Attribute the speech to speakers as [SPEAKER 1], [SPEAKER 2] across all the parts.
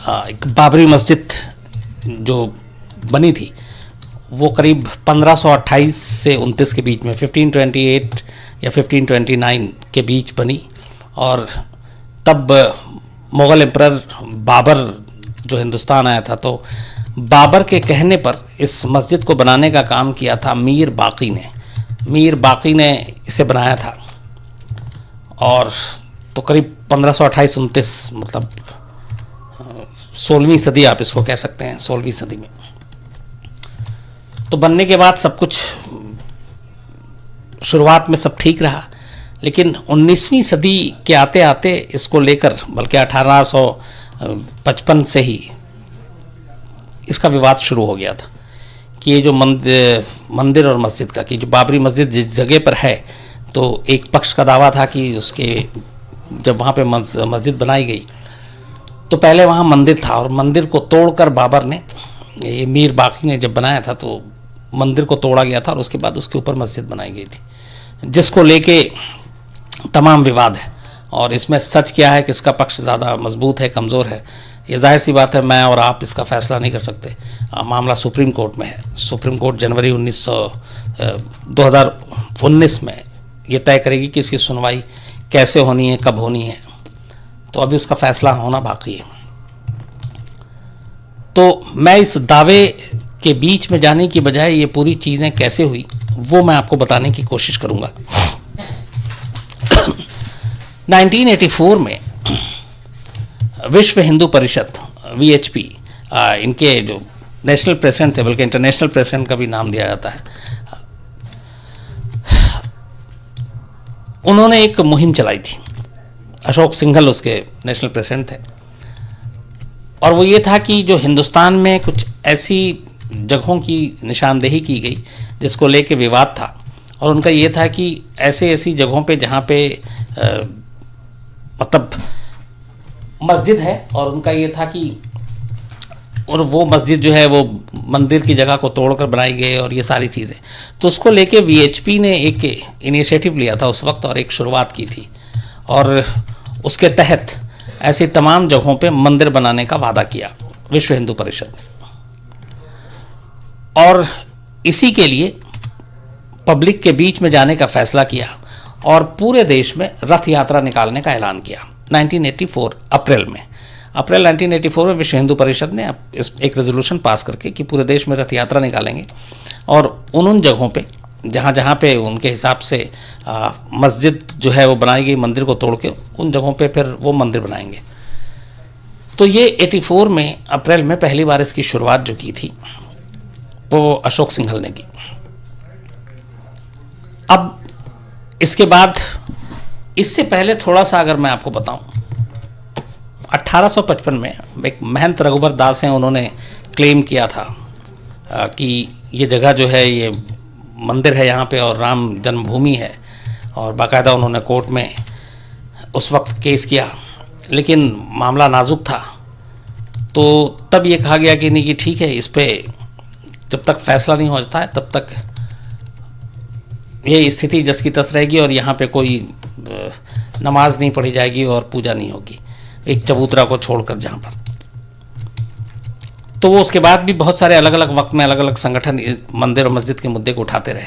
[SPEAKER 1] एक बाबरी मस्जिद जो बनी थी वो करीब 1528 से 29 के बीच में 1528 या 1529 के बीच बनी। और तब मुग़ल एम्परर बाबर जो हिंदुस्तान आया था, तो बाबर के कहने पर इस मस्जिद को बनाने का काम किया था मीर बाक़ी ने। मीर बाक़ी ने इसे बनाया था। और तो करीब 1528-29 मतलब 16वीं सदी आप इसको कह सकते हैं, 16वीं सदी में। तो बनने के बाद सब कुछ शुरुआत में सब ठीक रहा, लेकिन 19वीं सदी के आते आते इसको लेकर, बल्कि 1855 से ही इसका विवाद शुरू हो गया था कि ये जो मंदिर और मस्जिद का, कि जो बाबरी मस्जिद जिस जगह पर है, तो एक पक्ष का दावा था कि उसके जब वहाँ पे मस्जिद बनाई गई तो पहले वहाँ मंदिर था, और मंदिर को तोड़कर बाबर ने, ये मीर बाक़ी ने जब बनाया था, तो मंदिर को तोड़ा गया था और उसके बाद उसके ऊपर मस्जिद बनाई गई थी, जिसको लेके तमाम विवाद है। और इसमें सच क्या है, किसका पक्ष ज़्यादा मजबूत है, कमज़ोर है, ये जाहिर सी बात है मैं और आप इसका फ़ैसला नहीं कर सकते। मामला सुप्रीम कोर्ट में है। सुप्रीम कोर्ट जनवरी 2019 में ये तय करेगी कि इसकी सुनवाई कैसे होनी है, कब होनी है, तो अभी उसका फ़ैसला होना बाकी है। तो मैं इस दावे के बीच में जाने की बजाय ये पूरी चीज़ें कैसे हुई वो मैं आपको बताने की कोशिश करूँगा। 1984 में विश्व हिंदू परिषद VHP, इनके जो नेशनल प्रेसिडेंट थे, बल्कि इंटरनेशनल प्रेसिडेंट का भी नाम दिया जाता है, उन्होंने एक मुहिम चलाई थी। अशोक सिंघल उसके नेशनल प्रेसिडेंट थे। और वो ये था कि जो हिंदुस्तान में कुछ ऐसी जगहों की निशानदेही की गई जिसको लेके विवाद था, और उनका ये था कि ऐसी जगहों पे जहाँ पे मतलब मस्जिद है, और उनका ये था कि और वो मस्जिद जो है वो मंदिर की जगह को तोड़कर बनाई गई और ये सारी चीज़ें। तो उसको लेके VHP ने एक इनिशिएटिव लिया था उस वक्त और एक शुरुआत की थी, और उसके तहत ऐसी तमाम जगहों पे मंदिर बनाने का वादा किया विश्व हिंदू परिषद ने। और इसी के लिए पब्लिक के बीच में जाने का फैसला किया और पूरे देश में रथ यात्रा निकालने का ऐलान किया 1984 अप्रैल 1984 में विश्व हिंदू परिषद ने एक रेजोल्यूशन पास करके कि पूरे देश में रथ यात्रा निकालेंगे, और उन जगहों पे जहाँ पे उनके हिसाब से मस्जिद जो है वो बनाई गई, मंदिर को तोड़ के उन जगहों पे फिर वो मंदिर बनाएंगे। तो ये 84 में अप्रैल में पहली बार इसकी शुरुआत जो की थी वो अशोक सिंघल ने की। अब इसके बाद, इससे पहले थोड़ा सा अगर मैं आपको बताऊं, 1855 में एक महंत रघुबर दास हैं, उन्होंने क्लेम किया था कि ये जगह जो है ये मंदिर है यहाँ पे और राम जन्मभूमि है, और बाकायदा उन्होंने कोर्ट में उस वक्त केस किया, लेकिन मामला नाजुक था। तो तब ये कहा गया कि नहीं, कि ठीक है, इस पे जब तक फैसला नहीं हो जाता है तब तक ये स्थिति जस की तस रहेगी और यहाँ पे कोई नमाज नहीं पढ़ी जाएगी और पूजा नहीं होगी, एक चबूतरा को छोड़कर जहाँ पर। तो वो उसके बाद भी बहुत सारे अलग अलग वक्त में अलग अलग संगठन मंदिर और मस्जिद के मुद्दे को उठाते रहे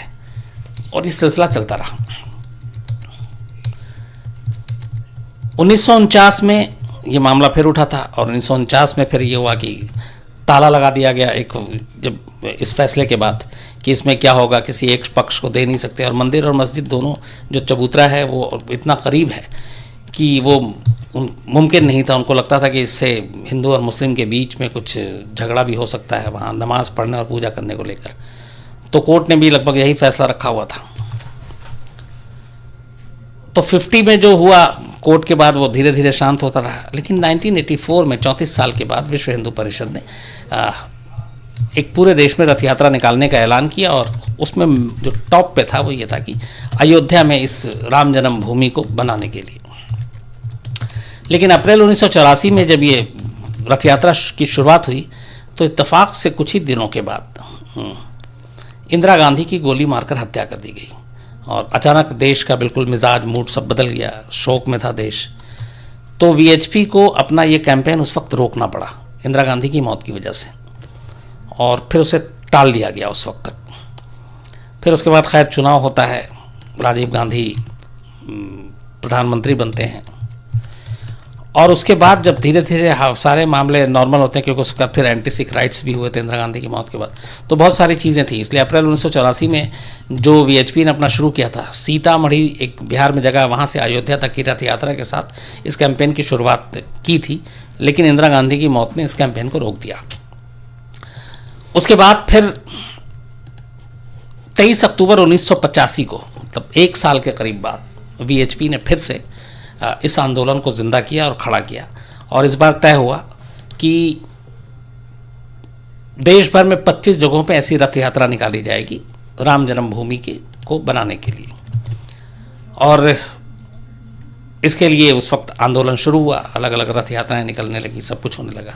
[SPEAKER 1] और ये सिलसिला चलता रहा। 1949 में ये मामला फिर उठा था और 1949 में फिर ये हुआ कि ताला लगा दिया गया, एक जब इस फैसले के बाद कि इसमें क्या होगा, किसी एक पक्ष को दे नहीं सकते। और मंदिर और मस्जिद दोनों, जो चबूतरा है वो इतना करीब है कि वो मुमकिन नहीं था। उनको लगता था कि इससे हिंदू और मुस्लिम के बीच में कुछ झगड़ा भी हो सकता है वहाँ नमाज पढ़ने और पूजा करने को लेकर। तो कोर्ट ने भी लगभग यही फैसला रखा हुआ था। तो 50 में जो हुआ कोर्ट के बाद वो धीरे धीरे शांत होता रहा, लेकिन 1984 में 34 साल के बाद विश्व हिंदू परिषद ने एक पूरे देश में रथ यात्रा निकालने का ऐलान किया और उसमें जो टॉप पे था वो ये था कि अयोध्या में इस राम जन्मभूमि को बनाने के लिए। लेकिन अप्रैल 1984 में जब ये रथ यात्रा की शुरुआत हुई तो इत्तेफाक से कुछ ही दिनों के बाद इंदिरा गांधी की गोली मारकर हत्या कर दी गई और अचानक देश का बिल्कुल मिजाज मूड सब बदल गया, शोक में था देश। तो VHP को अपना ये कैंपेन उस वक्त रोकना पड़ा इंदिरा गांधी की मौत की वजह से, और फिर उसे टाल दिया गया उस वक्त तक। फिर उसके बाद खैर चुनाव होता है, राजीव गांधी प्रधानमंत्री बनते हैं, और उसके बाद जब धीरे धीरे सारे मामले नॉर्मल होते हैं, क्योंकि उसका फिर एंटी सिख राइट्स भी हुए थे इंदिरा गांधी की मौत के बाद, तो बहुत सारी चीज़ें थी। इसलिए अप्रैल 1984 में जो वीएचपी ने अपना शुरू किया था, सीतामढ़ी एक बिहार में जगह, वहाँ से अयोध्या तक की रथ यात्रा के साथ इस कैंपेन की शुरुआत की थी, लेकिन इंदिरा गांधी की मौत ने इस कैंपेन को रोक दिया। उसके बाद फिर 23 अक्टूबर 1985 को, मतलब एक साल के करीब बाद, वीएचपी ने फिर से इस आंदोलन को जिंदा किया और खड़ा किया, और इस बार तय हुआ कि देश भर में 25 जगहों पे ऐसी रथ यात्रा निकाली जाएगी राम जन्मभूमि को बनाने के लिए। और इसके लिए उस वक्त आंदोलन शुरू हुआ, अलग अलग रथ यात्राएं निकलने लगी, सब कुछ होने लगा।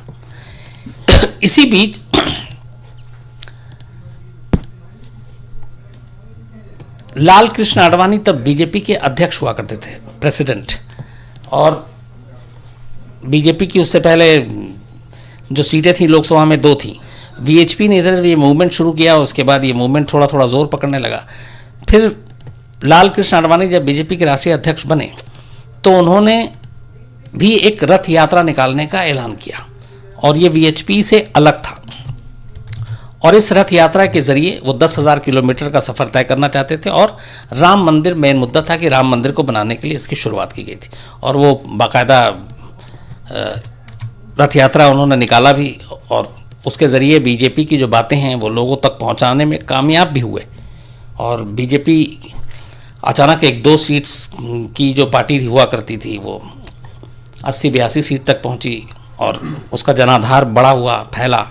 [SPEAKER 1] इसी बीच लाल कृष्ण आडवाणी तब बीजेपी के अध्यक्ष हुआ करते थे, प्रेसिडेंट, और बीजेपी की उससे पहले जो सीटें थी लोकसभा में 2 थी। वीएचपी ने इधर ये मूवमेंट शुरू किया, उसके बाद ये मूवमेंट थोड़ा थोड़ा जोर पकड़ने लगा। फिर लाल कृष्ण आडवाणी जब बीजेपी के राष्ट्रीय अध्यक्ष बने तो उन्होंने भी एक रथ यात्रा निकालने का ऐलान किया, और ये वीएचपी से अलग था, और इस रथ यात्रा के जरिए वो 10,000 किलोमीटर का सफ़र तय करना चाहते थे, और राम मंदिर मेन मुद्दा था कि राम मंदिर को बनाने के लिए इसकी शुरुआत की गई थी, और वो बाकायदा रथ यात्रा उन्होंने निकाला भी, और उसके ज़रिए बीजेपी की जो बातें हैं वो लोगों तक पहुंचाने में कामयाब भी हुए। और बीजेपी अचानक 1-2 सीट्स की जो पार्टी हुआ करती थी वो 80-82 सीट तक पहुंची, और उसका जनाधार बड़ा हुआ, फैला।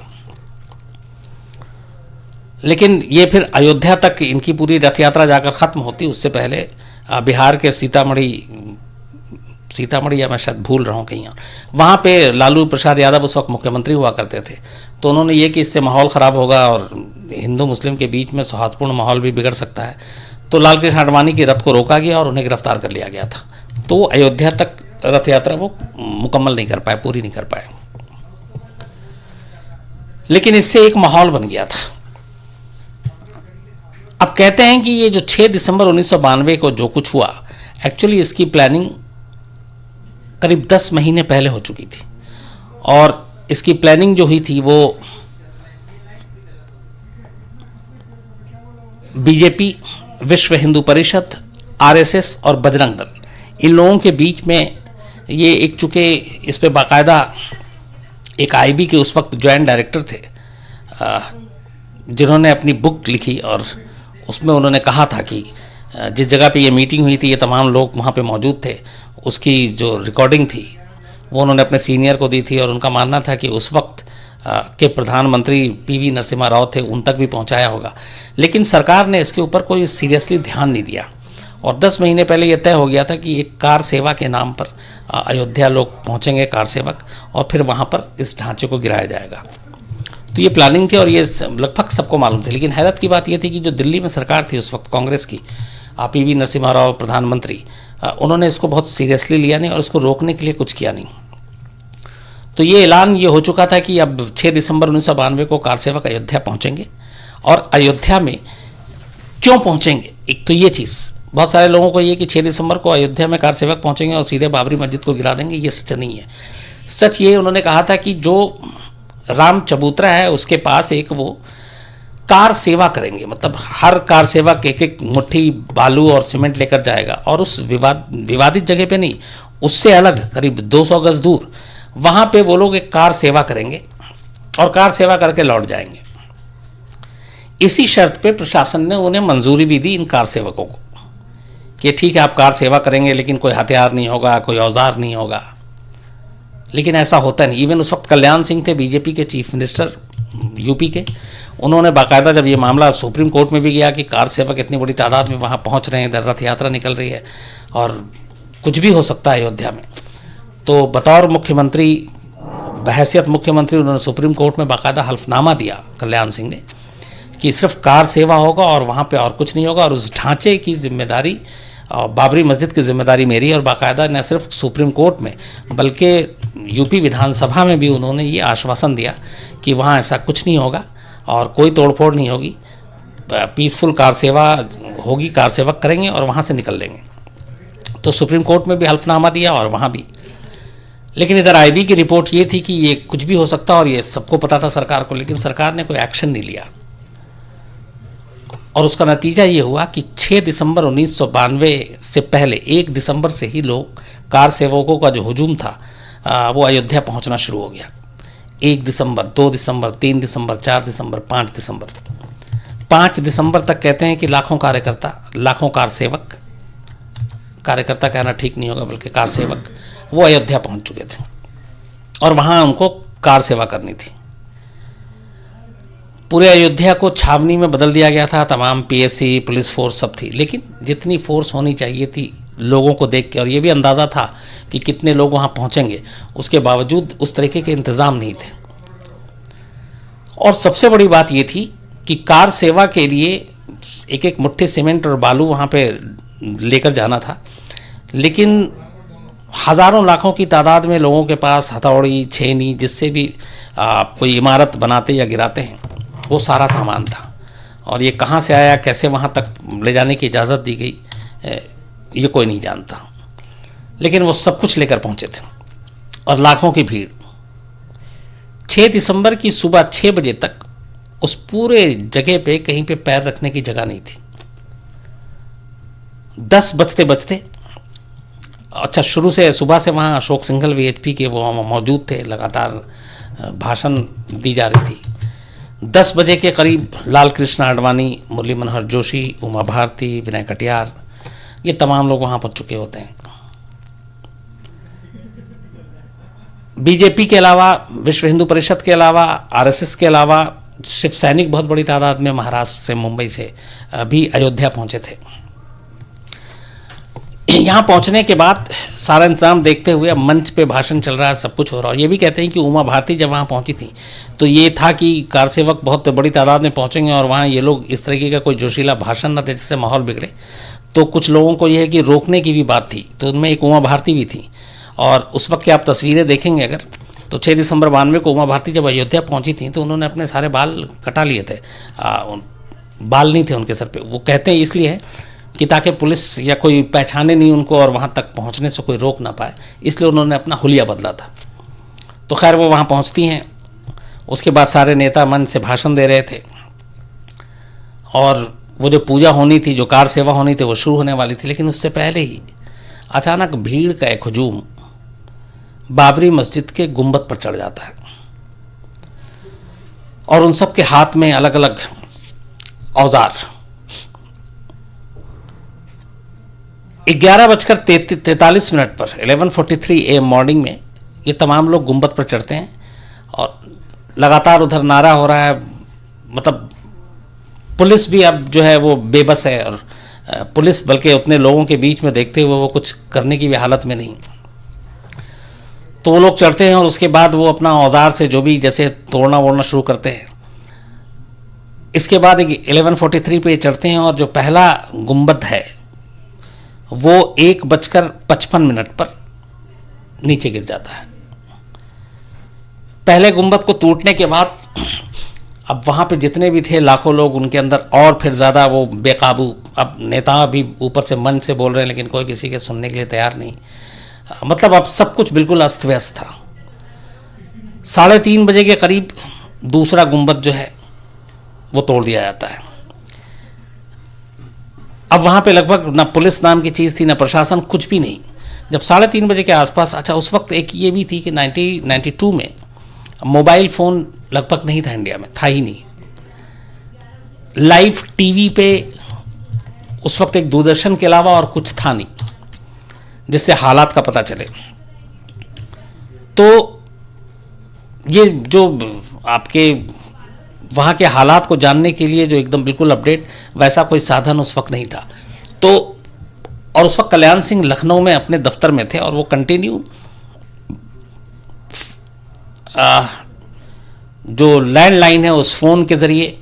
[SPEAKER 1] लेकिन ये फिर अयोध्या तक इनकी पूरी रथ यात्रा जाकर ख़त्म होती, उससे पहले बिहार के सीतामढ़ी या मैं शायद भूल रहा हूँ कहीं, वहाँ पे लालू प्रसाद यादव उस वक्त मुख्यमंत्री हुआ करते थे। तो उन्होंने ये कि इससे माहौल ख़राब होगा और हिंदू मुस्लिम के बीच में सौहार्दपूर्ण माहौल भी बिगड़ सकता है, तो लाल कृष्ण आडवाणी की रथ को रोका गया और उन्हें गिरफ्तार कर लिया गया था। तो अयोध्या तक रथ यात्रा वो मुकम्मल नहीं कर पाए, पूरी नहीं कर पाए। लेकिन इससे एक माहौल बन गया था। अब कहते हैं कि ये जो 6 दिसंबर 1992 को जो कुछ हुआ, एक्चुअली इसकी प्लानिंग करीब 10 महीने पहले हो चुकी थी, और इसकी प्लानिंग जो हुई थी वो बीजेपी, विश्व हिंदू परिषद, आरएसएस और बजरंग दल, इन लोगों के बीच में ये एक, चूँकि इस पे बाकायदा एक आईबी के उस वक्त जॉइंट डायरेक्टर थे जिन्होंने अपनी बुक लिखी, और उसमें उन्होंने कहा था कि जिस जगह पे ये मीटिंग हुई थी, ये तमाम लोग वहाँ पे मौजूद थे, उसकी जो रिकॉर्डिंग थी वो उन्होंने अपने सीनियर को दी थी, और उनका मानना था कि उस वक्त के प्रधानमंत्री पीवी नरसिम्हा राव थे, उन तक भी पहुँचाया होगा। लेकिन सरकार ने इसके ऊपर कोई सीरियसली ध्यान नहीं दिया, और 10 महीने पहले ये तय हो गया था कि एक कार सेवा के नाम पर अयोध्या लोग पहुँचेंगे, कार सेवक, और फिर वहाँ पर इस ढांचे को गिराया जाएगा। तो ये प्लानिंग थी, और ये लगभग सबको मालूम थी। लेकिन हैरत की बात ये थी कि जो दिल्ली में सरकार थी उस वक्त, कांग्रेस की, पीवी नरसिम्हा राव प्रधानमंत्री, उन्होंने इसको बहुत सीरियसली लिया नहीं और इसको रोकने के लिए कुछ किया नहीं। तो ये ऐलान ये हो चुका था कि अब 6 दिसंबर 1992 को कार सेवक अयोध्या पहुँचेंगे, और अयोध्या में क्यों पहुँचेंगे, एक तो ये चीज़ बहुत सारे लोगों को ये कि 6 दिसंबर को अयोध्या में कार सेवक पहुँचेंगे और सीधे बाबरी मस्जिद को गिरा देंगे, ये सच नहीं है। सच ये उन्होंने कहा था कि जो राम चबूतरा है उसके पास एक वो कार सेवा करेंगे, मतलब हर कार सेवक एक मुट्ठी बालू और सीमेंट लेकर जाएगा, और उस विवादित जगह पे नहीं, उससे अलग करीब 200 गज दूर वहाँ पे वो लोग एक कार सेवा करेंगे और कार सेवा करके लौट जाएंगे। इसी शर्त पे प्रशासन ने उन्हें मंजूरी भी दी इन कार सेवकों को कि ठीक है आप कार सेवा करेंगे, लेकिन कोई हथियार नहीं होगा, कोई औजार नहीं होगा। लेकिन ऐसा होता नहीं। इवन उस वक्त कल्याण सिंह थे बीजेपी के चीफ मिनिस्टर यूपी के, उन्होंने बाकायदा जब ये मामला सुप्रीम कोर्ट में भी गया कि कार सेवक इतनी बड़ी तादाद में वहाँ पहुँच रहे हैं, इधर रथ यात्रा निकल रही है और कुछ भी हो सकता है अयोध्या में, तो बतौर मुख्यमंत्री, बहैसियत मुख्यमंत्री, उन्होंने सुप्रीम कोर्ट में बाकायदा हल्फनामा दिया कल्याण सिंह ने कि सिर्फ कार सेवा होगा और वहाँ पे और कुछ नहीं होगा, और उस ढांचे की जिम्मेदारी और बाबरी मस्जिद की जिम्मेदारी मेरी है। और बाकायदा न सिर्फ सुप्रीम कोर्ट में बल्कि यूपी विधानसभा में भी उन्होंने ये आश्वासन दिया कि वहाँ ऐसा कुछ नहीं होगा और कोई तोड़फोड़ नहीं होगी, पीसफुल कार सेवा होगी, कार सेवक करेंगे और वहाँ से निकल लेंगे। तो सुप्रीम कोर्ट में भी हल्फनामा दिया और वहाँ भी। लेकिन इधर आईबी की रिपोर्ट ये थी कि ये कुछ भी हो सकता और ये सबको पता था सरकार को, लेकिन सरकार ने कोई एक्शन नहीं लिया। और उसका नतीजा ये हुआ कि 6 दिसंबर 1992 से पहले 1 दिसंबर से ही लोग कार सेवकों का जो हुजूम था वो अयोध्या पहुंचना शुरू हो गया। 1 दिसंबर, 2 दिसंबर, 3 दिसंबर, 4 दिसंबर, 5 दिसंबर, 5 दिसंबर तक कहते हैं कि लाखों कार्यकर्ता, लाखों कार सेवक, कार्यकर्ता कहना ठीक नहीं होगा बल्कि कार सेवक, वो अयोध्या पहुंच चुके थे और वहाँ उनको कार सेवा करनी थी। पूरे अयोध्या को छावनी में बदल दिया गया था, तमाम पीएससी, पुलिस फोर्स सब थी, लेकिन जितनी फोर्स होनी चाहिए थी लोगों को देख के, और ये भी अंदाज़ा था कि कितने लोग वहाँ पहुँचेंगे, उसके बावजूद उस तरीके के इंतज़ाम नहीं थे। और सबसे बड़ी बात ये थी कि कार सेवा के लिए एक एक मुट्ठी सीमेंट और बालू वहाँ पे लेकर जाना था, लेकिन हज़ारों लाखों की तादाद में लोगों के पास हथौड़ी, छेनी, जिससे भी कोई इमारत बनाते या गिराते हैं, वो सारा सामान था। और ये कहाँ से आया, कैसे वहाँ तक ले जाने की इजाज़त दी गई, ये कोई नहीं जानता, लेकिन वो सब कुछ लेकर पहुँचे थे और लाखों की भीड़। 6 दिसंबर की सुबह 6 बजे तक उस पूरे जगह पे कहीं पे पैर रखने की जगह नहीं थी। 10 बजते बजते, अच्छा शुरू से सुबह से वहाँ अशोक सिंघल वीएचपी के वो मौजूद थे, लगातार भाषण दी जा रही थी। 10 बजे के करीब लाल कृष्ण आडवाणी, मुरली मनोहर जोशी, उमा भारती, विनय कटियार, ये तमाम लोग वहाँ पहुँच चुके होते हैं। बीजेपी के अलावा, विश्व हिंदू परिषद के अलावा, आरएसएस के अलावा शिव सैनिक बहुत बड़ी तादाद में महाराष्ट्र से, मुंबई से भी अयोध्या पहुँचे थे। यहाँ पहुँचने के बाद सारा इंतजाम देखते हुए मंच पे भाषण चल रहा है, सब कुछ हो रहा है। ये भी कहते हैं कि उमा भारती जब वहाँ पहुँची थी तो ये था कि कार सेवक बहुत बड़ी तादाद में पहुँचेंगे और वहाँ ये लोग इस तरीके का कोई जोशीला भाषण न दे जिससे माहौल बिगड़े। तो कुछ लोगों को ये है कि रोकने की भी बात थी, तो उनमें एक उमा भारती भी थी। और उस वक्त की आप तस्वीरें देखेंगे अगर, तो 6 दिसंबर 92 को उमा भारती जब अयोध्या पहुँची थी तो उन्होंने अपने सारे बाल कटा लिए थे, बाल नहीं थे उनके सर पे। वो कहते हैं इसलिए है कि ताकि पुलिस या कोई पहचाने नहीं उनको और वहाँ तक पहुँचने से कोई रोक ना पाए, इसलिए उन्होंने अपना हुलिया बदला था। तो खैर वो वहाँ पहुँचती हैं, उसके बाद सारे नेता मंच से भाषण दे रहे थे और वो जो पूजा होनी थी, जो कार सेवा होनी थी, वो शुरू होने वाली थी। लेकिन उससे पहले ही अचानक भीड़ का एक हुजूम बाबरी मस्जिद के गुंबद पर चढ़ जाता है और उन सब के हाथ में अलग अलग औजार। 11:43 पर 11:43 AM मॉर्निंग में ये तमाम लोग गुंबद पर चढ़ते हैं और लगातार उधर नारा हो रहा है। मतलब पुलिस भी अब जो है वो बेबस है और पुलिस बल्कि उतने लोगों के बीच में देखते हुए वो कुछ करने की भी हालत में नहीं। तो वो लोग चढ़ते हैं और उसके बाद वो अपना औजार से जो भी जैसे तोड़ना वोड़ना शुरू करते हैं। इसके बाद 11:43 पे चढ़ते हैं और जो पहला गुंबद है वो 1:55 पर नीचे गिर जाता है। पहले गुंबद को टूटने के बाद अब वहाँ पे जितने भी थे लाखों लोग, उनके अंदर और फिर ज़्यादा वो बेकाबू। अब नेता भी ऊपर से मन से बोल रहे हैं लेकिन कोई किसी के सुनने के लिए तैयार नहीं। मतलब अब सब कुछ बिल्कुल अस्त व्यस्त था। 3:30 बजे के करीब दूसरा गुंबद जो है वो तोड़ दिया जाता है। अब वहाँ पे लगभग ना पुलिस नाम की चीज़ थी, ना प्रशासन, कुछ भी नहीं। जब 3:30 बजे के आसपास, अच्छा उस वक्त एक ये भी थी कि 1992 में मोबाइल फ़ोन लगभग नहीं था इंडिया में, था ही नहीं। लाइव टीवी पे उस वक्त एक दूरदर्शन के अलावा और कुछ था नहीं जिससे हालात का पता चले। तो ये जो आपके वहाँ के हालात को जानने के लिए जो एकदम बिल्कुल अपडेट, वैसा कोई साधन उस वक्त नहीं था। तो और उस वक्त कल्याण सिंह लखनऊ में अपने दफ्तर में थे और वो कंटिन्यू जो लैंडलाइन है उस फ़ोन के ज़रिए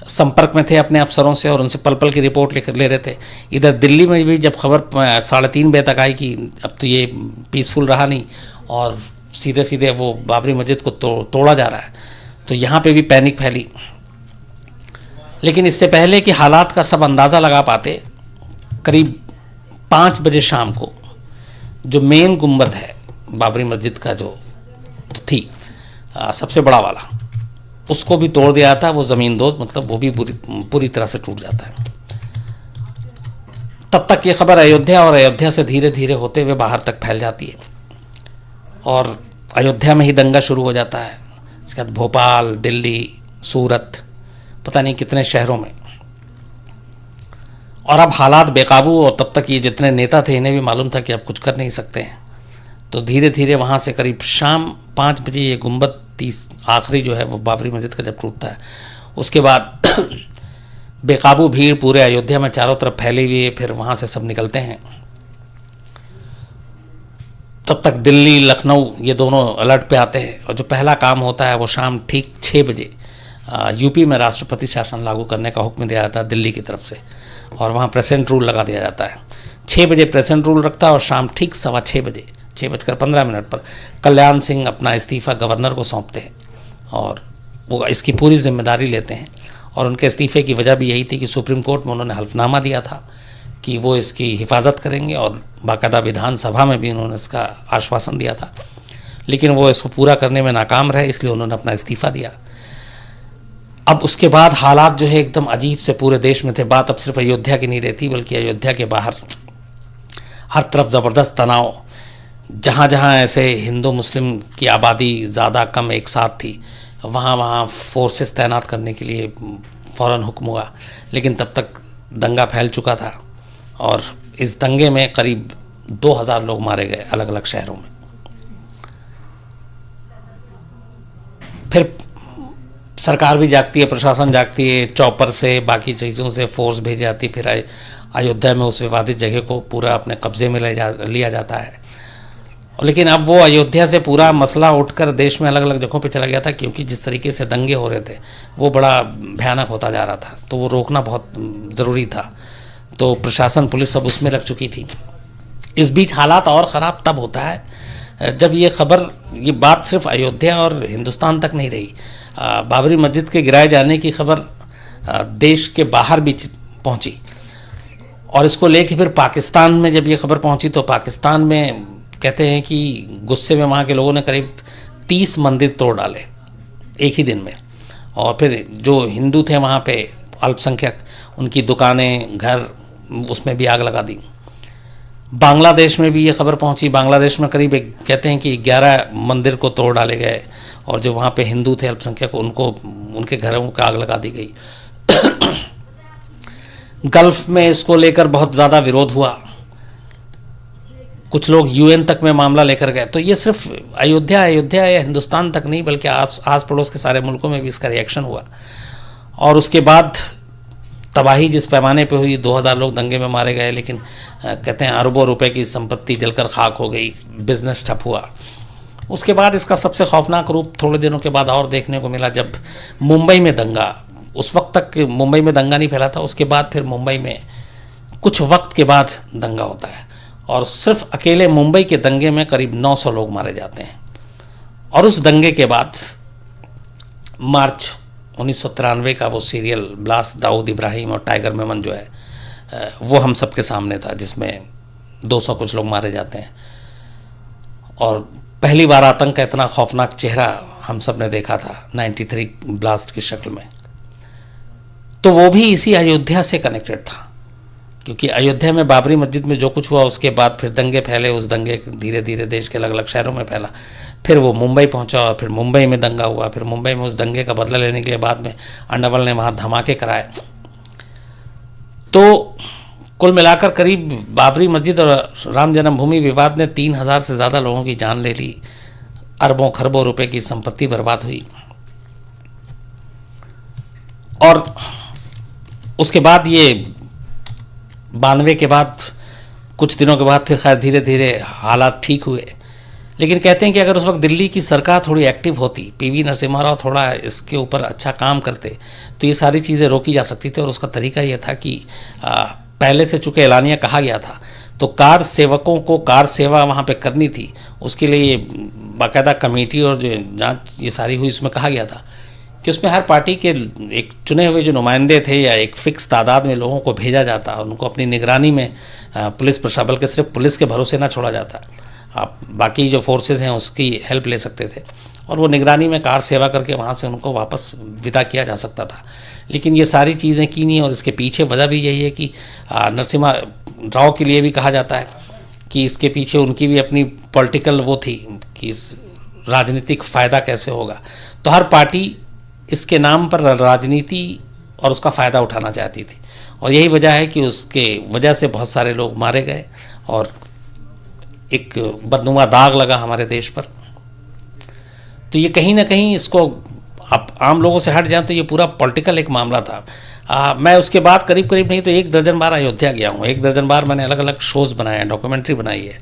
[SPEAKER 1] संपर्क में थे अपने अफसरों से और उनसे पल पल की रिपोर्ट लिख ले रहे थे। इधर दिल्ली में भी जब खबर 3:30 बजे तक आई कि अब तो ये पीसफुल रहा नहीं और सीधे सीधे वो बाबरी मस्जिद को तोड़ा जा रहा है, तो यहाँ पे भी पैनिक फैली। लेकिन इससे पहले कि हालात का सब अंदाज़ा लगा पाते, करीब 5 बजे शाम को जो मेन गुंबद है बाबरी मस्जिद का, जो थी सबसे बड़ा वाला, उसको भी तोड़ दिया था। वो ज़मींदोज़, मतलब वो भी पूरी तरह से टूट जाता है। तब तक ये खबर अयोध्या और अयोध्या से धीरे धीरे होते हुए बाहर तक फैल जाती है और अयोध्या में ही दंगा शुरू हो जाता है। इसके बाद भोपाल, दिल्ली, सूरत, पता नहीं कितने शहरों में। और अब हालात बेकाबू, और तब तक ये जितने नेता थे इन्हें भी मालूम था कि अब कुछ कर नहीं सकते हैं। तो धीरे धीरे वहाँ से करीब शाम 5 बजे ये गुंबद आखिरी जो है वो बाबरी मस्जिद का जब टूटता है, उसके बाद बेकाबू भीड़ पूरे अयोध्या में चारों तरफ फैली हुई है। फिर वहाँ से सब निकलते हैं। तब तक दिल्ली, लखनऊ ये दोनों अलर्ट पे आते हैं और जो पहला काम होता है वो शाम ठीक 6 बजे यूपी में राष्ट्रपति शासन लागू करने का हुक्म दिया जाता है दिल्ली की तरफ से, और वहाँ प्रेसेंट रूल लगा दिया जाता है। 6 बजे प्रेसेंट रूल रखता है और शाम ठीक 6:15 बजे, 6:15 पर कल्याण सिंह अपना इस्तीफ़ा गवर्नर को सौंपते हैं और वो इसकी पूरी जिम्मेदारी लेते हैं। और उनके इस्तीफ़े की वजह भी यही थी कि सुप्रीम कोर्ट में उन्होंने हल्फनामा दिया था कि वो इसकी हिफाजत करेंगे और बाकायदा विधानसभा में भी उन्होंने इसका आश्वासन दिया था, लेकिन वो इसको पूरा करने में नाकाम रहे, इसलिए उन्होंने अपना इस्तीफ़ा दिया। अब उसके बाद हालात जो है एकदम अजीब से पूरे देश में थे। बात अब सिर्फ अयोध्या की नहीं रहती, बल्कि अयोध्या के बाहर हर तरफ ज़बरदस्त तनाव। जहाँ जहाँ ऐसे हिंदू मुस्लिम की आबादी ज़्यादा कम एक साथ थी, वहाँ फोर्सेस तैनात करने के लिए फ़ौरन हुक्म हुआ। लेकिन तब तक दंगा फैल चुका था और इस दंगे में करीब 2000 लोग मारे गए अलग अलग शहरों में। फिर सरकार भी जागती है, प्रशासन जागती है, चॉपर से बाकी चीज़ों से फोर्स भेजी जाती। फिर अयोध्या में उस विवादित जगह को पूरा अपने कब्जे में लिया जाता है। लेकिन अब वो अयोध्या से पूरा मसला उठकर देश में अलग अलग जगहों पे चला गया था, क्योंकि जिस तरीके से दंगे हो रहे थे वो बड़ा भयानक होता जा रहा था, तो वो रोकना बहुत ज़रूरी था। तो प्रशासन, पुलिस सब उसमें लग चुकी थी। इस बीच हालात और ख़राब तब होता है जब ये बात सिर्फ अयोध्या और हिंदुस्तान तक नहीं रही। बाबरी मस्जिद के गिराए जाने की खबर देश के बाहर भी पहुंची, और इसको लेके फिर पाकिस्तान में जब ये खबर पहुंची तो पाकिस्तान में कहते हैं कि गुस्से में वहाँ के लोगों ने करीब 30 मंदिर तोड़ डाले एक ही दिन में। और फिर जो हिंदू थे वहाँ पे अल्पसंख्यक, उनकी दुकानें, घर, उसमें भी आग लगा दी। बांग्लादेश में भी ये खबर पहुंची। बांग्लादेश में करीब कहते हैं कि 11 मंदिर को तोड़ डाले गए, और जो वहाँ पे हिंदू थे अल्पसंख्यक उनके घरों को आग लगा दी गई। गल्फ में इसको लेकर बहुत ज़्यादा विरोध हुआ, कुछ लोग यूएन तक में मामला लेकर गए। तो ये सिर्फ अयोध्या या हिंदुस्तान तक नहीं, बल्कि आस पड़ोस के सारे मुल्कों में भी इसका रिएक्शन हुआ। और उसके बाद तबाही जिस पैमाने पे हुई, 2000 लोग दंगे में मारे गए, लेकिन कहते हैं अरबों रुपए की संपत्ति जलकर खाक हो गई, बिजनेस ठप हुआ। उसके बाद इसका सबसे खौफनाक रूप थोड़े दिनों के बाद और देखने को मिला, जब मुंबई में दंगा, उस वक्त तक मुंबई में दंगा नहीं फैला था, उसके बाद फिर मुंबई में कुछ वक्त के बाद दंगा होता है, और सिर्फ अकेले मुंबई के दंगे में करीब 900 लोग मारे जाते हैं। और उस दंगे के बाद मार्च 1993 का वो सीरियल ब्लास्ट दाऊद इब्राहिम और टाइगर मेमन जो है वो हम सबके सामने था, जिसमें 200 कुछ लोग मारे जाते हैं। और पहली बार आतंक का इतना खौफनाक चेहरा हम सब ने देखा था 93 ब्लास्ट की शक्ल में। तो वो भी इसी अयोध्या से कनेक्टेड था, क्योंकि अयोध्या में बाबरी मस्जिद में जो कुछ हुआ, उसके बाद फिर दंगे फैले, उस दंगे धीरे धीरे देश के अलग अलग शहरों में फैला, फिर वो मुंबई पहुंचा और फिर मुंबई में दंगा हुआ, फिर मुंबई में उस दंगे का बदला लेने के लिए बाद में अंडरवर्ल्ड ने वहाँ धमाके कराए। तो कुल मिलाकर करीब बाबरी मस्जिद और राम जन्मभूमि विवाद ने 3000 से ज़्यादा लोगों की जान ले ली, अरबों खरबों रुपए की संपत्ति बर्बाद हुई। और उसके बाद ये 92 के बाद कुछ दिनों के बाद फिर खैर धीरे धीरे हालात ठीक हुए, लेकिन कहते हैं कि अगर उस वक्त दिल्ली की सरकार थोड़ी एक्टिव होती, पीवी नरसिम्हा राव थोड़ा इसके ऊपर अच्छा काम करते, तो ये सारी चीज़ें रोकी जा सकती थी। और उसका तरीका ये था कि पहले से चूँकि एलानिया कहा गया था, तो कार सेवकों को कार सेवा वहाँ पे करनी थी, उसके लिए बाकायदा कमेटी और जो जांच ये सारी हुई, उसमें कहा गया था कि उसमें हर पार्टी के एक चुने हुए जो नुमाइंदे थे या एक फ़िक्स तादाद में लोगों को भेजा जाता, उनको अपनी निगरानी में पुलिस प्रशासन, बल्कि सिर्फ पुलिस के भरोसे ना छोड़ा जाता, आप बाकी जो फोर्सेस हैं उसकी हेल्प ले सकते थे, और वो निगरानी में कार सेवा करके वहाँ से उनको वापस विदा किया जा सकता था। लेकिन ये सारी चीज़ें की नहीं, और इसके पीछे वजह भी यही है कि नरसिम्हा राव के लिए भी कहा जाता है कि इसके पीछे उनकी भी अपनी पॉलिटिकल वो थी कि राजनीतिक फ़ायदा कैसे होगा। तो हर पार्टी इसके नाम पर राजनीति और उसका फ़ायदा उठाना चाहती थी, और यही वजह है कि उसके वजह से बहुत सारे लोग मारे गए और एक बदनुमा दाग लगा हमारे देश पर। तो ये कहीं ना कहीं, इसको आप आम लोगों से हट जाएं तो ये पूरा पॉलिटिकल एक मामला था। मैं उसके बाद करीब करीब नहीं तो 1 दर्जन बार अयोध्या गया हूँ, 1 दर्जन बार मैंने अलग अलग शोज़ बनाए हैं, डॉक्यूमेंट्री बनाई है।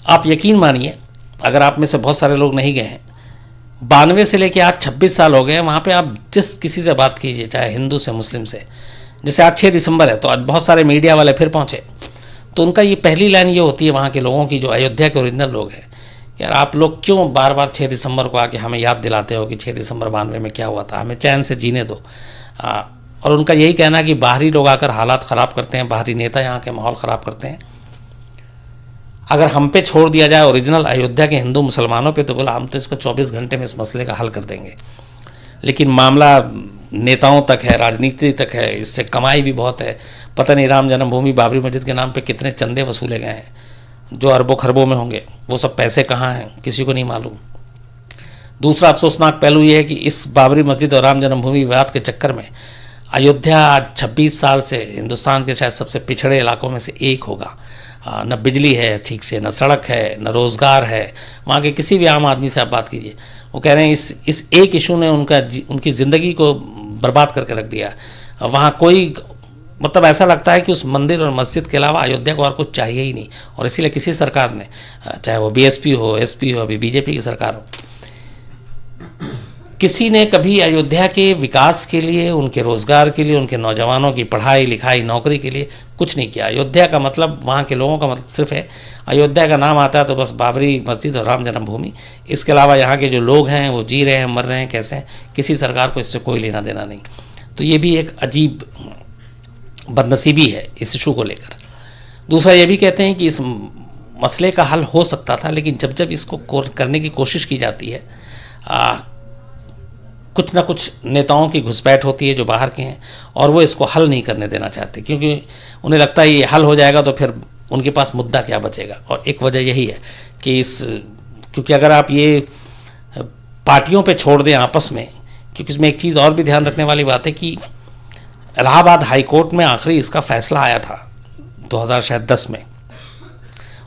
[SPEAKER 1] आप यकीन मानिए, अगर आप में से बहुत सारे लोग नहीं गए हैं, 92 से लेके आज 26 साल हो गए हैं, वहाँ पे आप जिस किसी से बात कीजिए, चाहे हिंदू से मुस्लिम से, जैसे आज 6 दिसंबर है तो आज बहुत सारे मीडिया वाले फिर पहुँचे, तो उनका ये पहली लाइन ये होती है वहाँ के लोगों की, जो अयोध्या के ओरिजिनल लोग हैं, यार आप लोग क्यों बार बार 6 दिसंबर को आके हमें याद दिलाते हो कि 6 दिसंबर 92 में क्या हुआ था, हमें चैन से जीने दो। और उनका यही कहना है कि बाहरी लोग आकर हालात ख़राब करते हैं, बाहरी नेता यहाँ के माहौल ख़राब करते हैं, अगर हम पे छोड़ दिया जाए ओरिजिनल अयोध्या के हिंदू मुसलमानों पे, तो बोला हम तो इसको 24 घंटे में इस मसले का हल कर देंगे। लेकिन मामला नेताओं तक है, राजनीति तक है, इससे कमाई भी बहुत है। पता नहीं राम जन्मभूमि बाबरी मस्जिद के नाम पे कितने चंदे वसूले गए हैं, जो अरबों खरबों में होंगे, वो सब पैसे कहाँ हैं किसी को नहीं मालूम। दूसरा अफसोसनाक पहलू ये है कि इस बाबरी मस्जिद और राम जन्मभूमि विवाद के चक्कर में अयोध्या आज 26 साल से हिंदुस्तान के शायद सबसे पिछड़े इलाकों में से एक होगा। न बिजली है ठीक से, न सड़क है, न रोज़गार है। वहाँ के किसी भी आम आदमी से आप बात कीजिए, वो कह रहे हैं इस एक इशू ने उनकी ज़िंदगी को बर्बाद करके रख दिया। वहाँ कोई मतलब ऐसा लगता है कि उस मंदिर और मस्जिद के अलावा अयोध्या को और कुछ चाहिए ही नहीं। और इसीलिए किसी सरकार ने, चाहे वो बीएसपी हो, एसपी हो, अभी बीजेपी की सरकार हो, किसी ने कभी अयोध्या के विकास के लिए, उनके रोज़गार के लिए, उनके नौजवानों की पढ़ाई लिखाई नौकरी के लिए कुछ नहीं किया। अयोध्या का मतलब, वहाँ के लोगों का मतलब सिर्फ है, अयोध्या का नाम आता है तो बस बाबरी मस्जिद और राम जन्मभूमि, इसके अलावा यहाँ के जो लोग हैं वो जी रहे हैं, मर रहे हैं कैसे हैं, किसी सरकार को इससे कोई लेना देना नहीं। तो ये भी एक अजीब बदनसीबी है इस इशू को लेकर। दूसरा ये भी कहते हैं कि इस मसले का हल हो सकता था, लेकिन जब जब इसको करने की कोशिश की जाती है, कुछ ना कुछ नेताओं की घुसपैठ होती है जो बाहर के हैं, और वो इसको हल नहीं करने देना चाहते, क्योंकि उन्हें लगता है ये हल हो जाएगा तो फिर उनके पास मुद्दा क्या बचेगा। और एक वजह यही है कि क्योंकि अगर आप ये पार्टियों पे छोड़ दें आपस में, क्योंकि इसमें एक चीज़ और भी ध्यान रखने वाली बात है कि इलाहाबाद हाई कोर्ट में आखिरी इसका फैसला आया था 2010 में,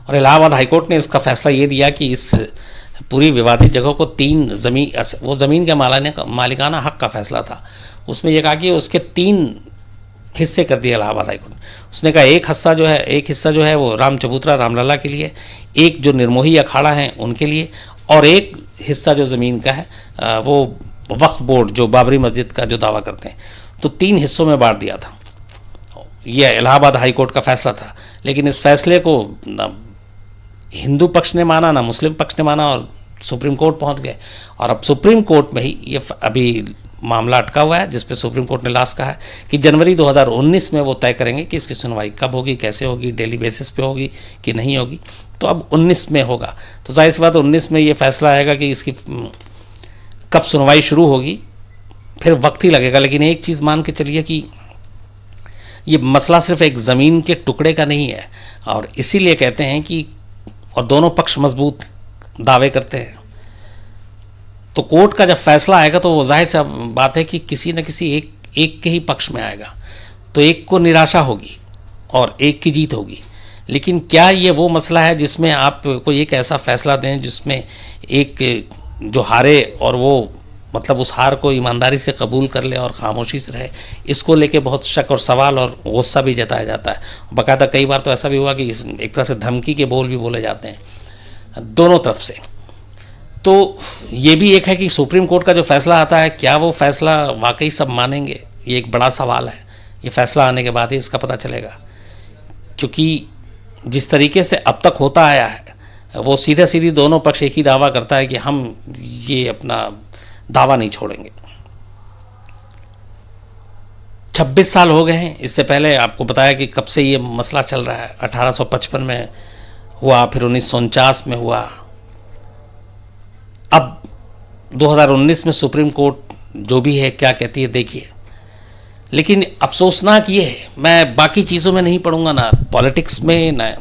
[SPEAKER 1] और इलाहाबाद हाई कोर्ट ने इसका फैसला ये दिया कि इस पूरी विवादित जगह को 3 वो ज़मीन के मालिकाना हक़ का फैसला था, उसमें यह कहा कि उसके 3 हिस्से कर दिए इलाहाबाद हाई कोर्ट ने। उसने कहा एक हिस्सा जो है वो राम चबूतरा रामलला के लिए, एक जो निर्मोही अखाड़ा हैं उनके लिए, और एक हिस्सा जो ज़मीन का है वो वक्फ बोर्ड जो बाबरी मस्जिद का जो दावा करते हैं, तो 3 हिस्सों में बांट दिया था। यह इलाहाबाद हाई कोर्ट का फैसला था, लेकिन इस फैसले को ना हिंदू पक्ष ने माना ना मुस्लिम पक्ष ने माना, और सुप्रीम कोर्ट पहुंच गए। और अब सुप्रीम कोर्ट में ही ये अभी मामला अटका हुआ है, जिस पे सुप्रीम कोर्ट ने लास्ट कहा है कि जनवरी 2019 में वो तय करेंगे कि इसकी सुनवाई कब होगी, कैसे होगी, डेली बेसिस पे होगी कि नहीं होगी। तो अब 19 में होगा, तो जाहिर सी बात 19 में ये फैसला आएगा कि इसकी कब सुनवाई शुरू होगी, फिर वक्त ही लगेगा। लेकिन एक चीज़ मान के चलिए कि ये मसला सिर्फ एक ज़मीन के टुकड़े का नहीं है, और इसीलिए कहते हैं कि, और दोनों पक्ष मजबूत दावे करते हैं, तो कोर्ट का जब फैसला आएगा तो वो जाहिर सी बात है कि किसी न किसी एक के ही पक्ष में आएगा, तो एक को निराशा होगी और एक की जीत होगी। लेकिन क्या ये वो मसला है जिसमें आप कोई एक ऐसा फैसला दें जिसमें एक जो हारे और वो मतलब उस हार को ईमानदारी से कबूल कर ले और खामोशी से रहे, इसको लेके बहुत शक और सवाल और गुस्सा भी जताया जाता है। बाकायदा कई बार तो ऐसा भी हुआ कि एक तरह से धमकी के बोल भी बोले जाते हैं। दोनों तरफ से। तो ये भी एक है कि सुप्रीम कोर्ट का जो फैसला आता है, क्या वो फैसला वाकई सब मानेंगे, ये एक बड़ा सवाल है। ये फैसला आने के बाद ही इसका पता चलेगा, क्योंकि जिस तरीके से अब तक होता आया है, वो सीधे सीधी दोनों पक्ष एक ही दावा करता है कि हम ये अपना दावा नहीं छोड़ेंगे। 26 साल हो गए हैं। इससे पहले आपको बताया कि कब से ये मसला चल रहा है। 1855 में हुआ, फिर 1949 में हुआ, अब 2019 में सुप्रीम कोर्ट जो भी है क्या कहती है देखिए। लेकिन अफसोसनाक ये है, मैं बाकी चीज़ों में नहीं पढ़ूंगा, ना पॉलिटिक्स में, ना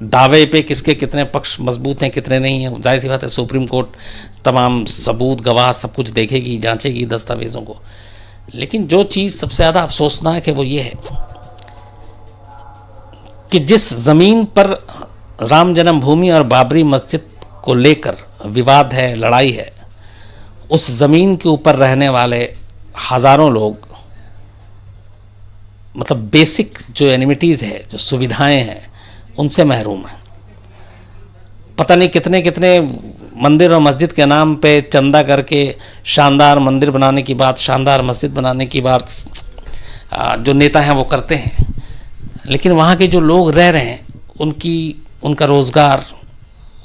[SPEAKER 1] दावे पे किसके कितने पक्ष मजबूत हैं कितने नहीं हैं। जाहिर सी बात है सुप्रीम कोर्ट तमाम सबूत गवाह सब कुछ देखेगी, जांचेगी दस्तावेज़ों को। लेकिन जो चीज़ सबसे ज़्यादा अफसोसनाक है वो ये है कि जिस ज़मीन पर राम जन्मभूमि और बाबरी मस्जिद को लेकर विवाद है, लड़ाई है, उस ज़मीन के ऊपर रहने वाले हज़ारों लोग, मतलब बेसिक जो एनिमिटीज़ है, जो सुविधाएं हैं, उनसे महरूम हैं। पता नहीं कितने कितने मंदिर और मस्जिद के नाम पे चंदा करके शानदार मंदिर बनाने की बात, शानदार मस्जिद बनाने की बात जो नेता हैं वो करते हैं। लेकिन वहाँ के जो लोग रह रहे हैं, उनका रोज़गार,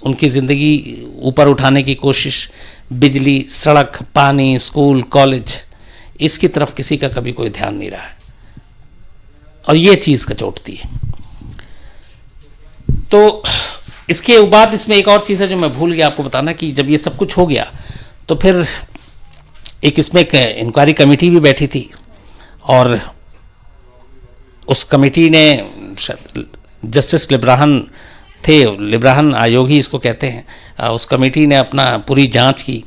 [SPEAKER 1] उनकी ज़िंदगी ऊपर उठाने की कोशिश, बिजली, सड़क, पानी, स्कूल, कॉलेज, इसकी तरफ किसी का कभी कोई ध्यान नहीं रहा है। और ये चीज़ कचोटती है। तो इसके बाद इसमें एक और चीज़ है जो मैं भूल गया आपको बताना, कि जब ये सब कुछ हो गया तो फिर इसमें एक इंक्वायरी कमेटी भी बैठी थी, और उस कमेटी ने, जस्टिस लिब्राहन थे, लिब्राहन आयोग ही इसको कहते हैं, उस कमेटी ने अपना पूरी जांच की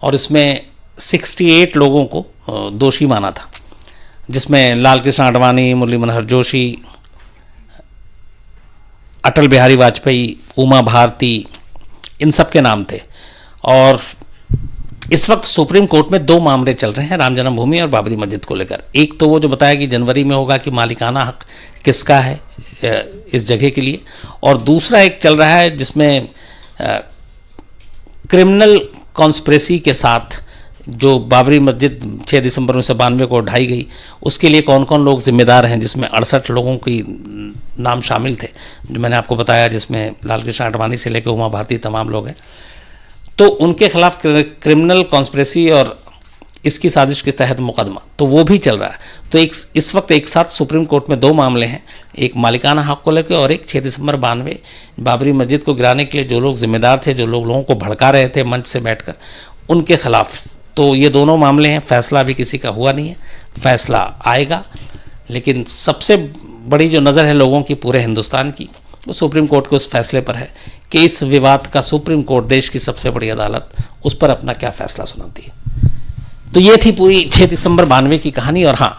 [SPEAKER 1] और इसमें 68 लोगों को दोषी माना था, जिसमें लाल कृष्ण आडवाणी, मुरली मनोहर जोशी, अटल बिहारी वाजपेयी, उमा भारती, इन सब के नाम थे। और इस वक्त सुप्रीम कोर्ट में 2 मामले चल रहे हैं राम जन्मभूमि और बाबरी मस्जिद को लेकर। एक तो वो जो बताया कि जनवरी में होगा कि मालिकाना हक किसका है इस जगह के लिए, और दूसरा एक चल रहा है जिसमें क्रिमिनल कॉन्स्पिरेसी के साथ जो बाबरी मस्जिद 6 दिसंबर 1992 को ढाई गई, उसके लिए कौन कौन लोग जिम्मेदार हैं, जिसमें 68 लोगों की नाम शामिल थे, जो मैंने आपको बताया, जिसमें लाल कृष्ण आडवाणी से लेकर उमा भारती तमाम लोग हैं। तो उनके खिलाफ क्रिमिनल कॉन्स्पिरेसी और इसकी साजिश के तहत मुकदमा, तो वो भी चल रहा है। तो इस वक्त एक साथ सुप्रीम कोर्ट में 2 मामले हैं, एक मालिकाना हक को लेकर और एक 6 दिसंबर 92 बाबरी मस्जिद को गिराने के लिए जो लोग जिम्मेदार थे, जो लोगों को भड़का रहे थे मंच से बैठकर, उनके खिलाफ। तो ये दोनों मामले हैं। फैसला भी किसी का हुआ नहीं है, फैसला आएगा। लेकिन सबसे बड़ी जो नज़र है लोगों की पूरे हिंदुस्तान की, वो सुप्रीम कोर्ट के उस फैसले पर है कि इस विवाद का सुप्रीम कोर्ट, देश की सबसे बड़ी अदालत, उस पर अपना क्या फैसला सुनाती है। तो ये थी पूरी 6 दिसंबर 92 की कहानी। और हाँ,